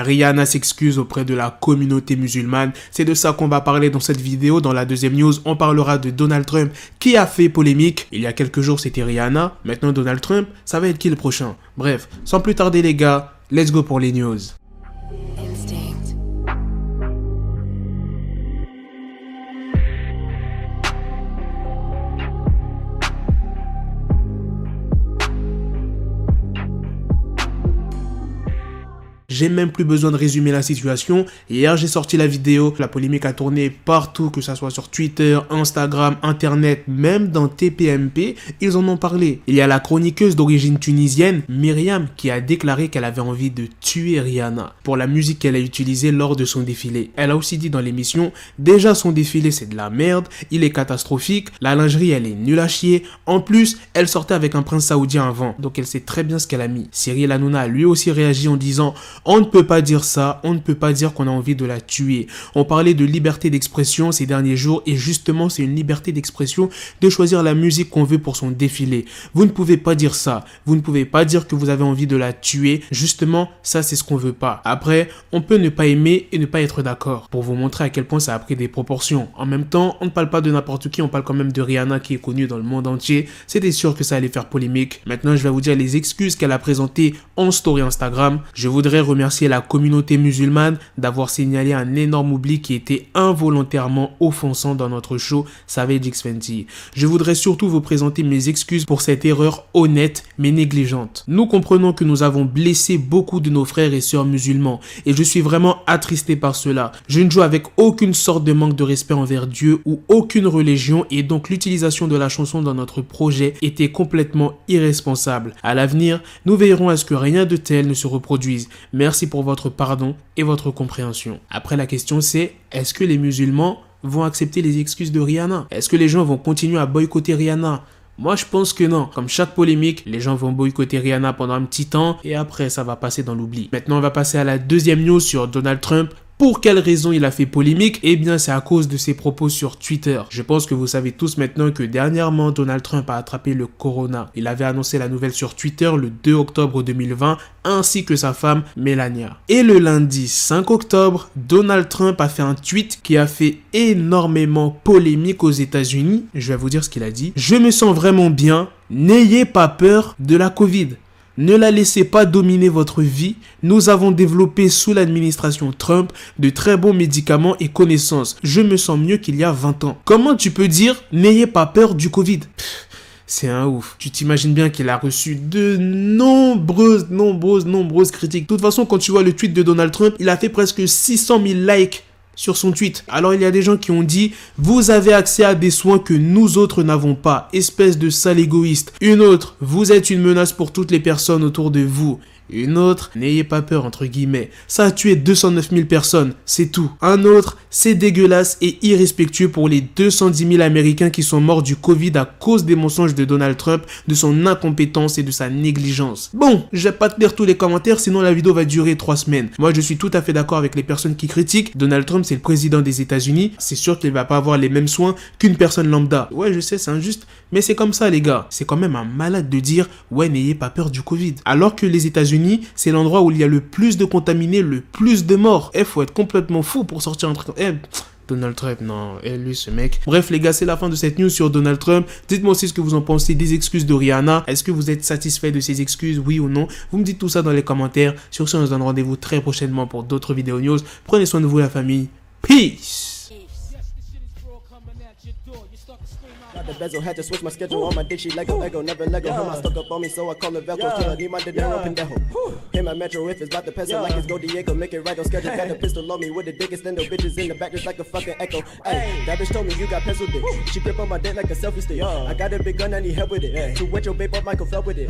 Rihanna s'excuse auprès de la communauté musulmane. C'est de ça qu'on va parler dans cette vidéo. Dans la deuxième news, on parlera de Donald Trump qui a fait polémique. Il y a quelques jours, c'était Rihanna. Maintenant, Donald Trump, ça va être qui le prochain? Bref, sans plus tarder les gars, let's go pour les news. J'ai même plus besoin de résumer la situation. Hier, j'ai sorti la vidéo. La polémique a tourné partout, que ça soit sur Twitter, Instagram, Internet, même dans TPMP. Ils en ont parlé. Il y a la chroniqueuse d'origine tunisienne, Myriam, qui a déclaré qu'elle avait envie de tuer Rihanna pour la musique qu'elle a utilisée lors de son défilé. Elle a aussi dit dans l'émission, déjà son défilé c'est de la merde, il est catastrophique, la lingerie elle est nulle à chier. En plus, elle sortait avec un prince saoudien avant, donc elle sait très bien ce qu'elle a mis. Cyril Hanouna a lui aussi réagi en disant on ne peut pas dire ça, on ne peut pas dire qu'on a envie de la tuer. On parlait de liberté d'expression ces derniers jours et justement c'est une liberté d'expression de choisir la musique qu'on veut pour son défilé. Vous ne pouvez pas dire ça, vous ne pouvez pas dire que vous avez envie de la tuer. Justement, ça c'est ce qu'on veut pas. Après, on peut ne pas aimer et ne pas être d'accord pour vous montrer à quel point ça a pris des proportions. En même temps, on ne parle pas de n'importe qui, on parle quand même de Rihanna qui est connue dans le monde entier. C'était sûr que ça allait faire polémique. Maintenant, je vais vous dire les excuses qu'elle a présentées en story Instagram. Je voudrais remercier la communauté musulmane d'avoir signalé un énorme oubli qui était involontairement offensant dans notre show Savage X Fenty. Je voudrais surtout vous présenter mes excuses pour cette erreur honnête mais négligente. Nous comprenons que nous avons blessé beaucoup de nos frères et sœurs musulmans et je suis vraiment attristé par cela. Je ne joue avec aucune sorte de manque de respect envers Dieu ou aucune religion et donc l'utilisation de la chanson dans notre projet était complètement irresponsable. À l'avenir, nous veillerons à ce que rien de tel ne se reproduise. Merci pour votre pardon et votre compréhension. Après, la question c'est, est-ce que les musulmans vont accepter les excuses de Rihanna? Est-ce que les gens vont continuer à boycotter Rihanna? Moi, je pense que non. Comme chaque polémique, les gens vont boycotter Rihanna pendant un petit temps et après, ça va passer dans l'oubli. Maintenant, on va passer à la deuxième news sur Donald Trump. Pour quelle raison il a fait polémique? Eh bien, c'est à cause de ses propos sur Twitter. Je pense que vous savez tous maintenant que dernièrement, Donald Trump a attrapé le corona. Il avait annoncé la nouvelle sur Twitter le 2 octobre 2020, ainsi que sa femme, Melania. Et le lundi 5 octobre, Donald Trump a fait un tweet qui a fait énormément polémique aux États-Unis. Je vais vous dire ce qu'il a dit. Je me sens vraiment bien. N'ayez pas peur de la Covid. Ne la laissez pas dominer votre vie. Nous avons développé sous l'administration Trump de très bons médicaments et connaissances. Je me sens mieux qu'il y a 20 ans. Comment tu peux dire « n'ayez pas peur du Covid » ? C'est un ouf. Tu t'imagines bien qu'il a reçu de nombreuses critiques. De toute façon, quand tu vois le tweet de Donald Trump, il a fait presque 600 000 likes sur son tweet. Alors il y a des gens qui ont dit « Vous avez accès à des soins que nous autres n'avons pas, espèce de sale égoïste. » Une autre « Vous êtes une menace pour toutes les personnes autour de vous. » Une autre, n'ayez pas peur entre guillemets. Ça a tué 209 000 personnes, c'est tout. Un autre, c'est dégueulasse et irrespectueux pour les 210 000 Américains qui sont morts du Covid à cause des mensonges de Donald Trump, de son incompétence et de sa négligence. Bon, je vais pas te lire tous les commentaires, sinon la vidéo va durer 3 semaines. Moi, je suis tout à fait d'accord avec les personnes qui critiquent. Donald Trump, c'est le président des États-Unis. C'est sûr qu'il va pas avoir les mêmes soins qu'une personne lambda. Ouais, je sais, c'est injuste, mais c'est comme ça, les gars. C'est quand même un malade de dire, ouais, n'ayez pas peur du Covid. Alors que les États-Unis, c'est l'endroit où il y a le plus de contaminés, le plus de morts. Faut être complètement fou pour sortir un truc. Donald Trump, non, lui ce mec. Bref les gars, c'est la fin de cette news sur Donald Trump. Dites-moi aussi ce que vous en pensez des excuses de Rihanna. Est-ce que vous êtes satisfait de ces excuses, oui ou non? Vous me dites tout ça dans les commentaires. Sur ce, on se donne rendez-vous très prochainement pour d'autres vidéos news. Prenez soin de vous la famille. Peace. The bezel had to switch my schedule on my dick, she Lego, never Lego. Him, I stuck up on me, so I call it Velcro. Till I need my dinero pendejo. Him, my metro, if it's about to peso, like it's Go Diego, make it right on schedule. Got the pistol on me with the dick, extendo bitches in the back, just like a fucking echo. Hey, that bitch told me you got pencil dick. She grip on my dick like a selfie stick. I got a big gun, I need help with it. To wet your babe up, Michael fell with it.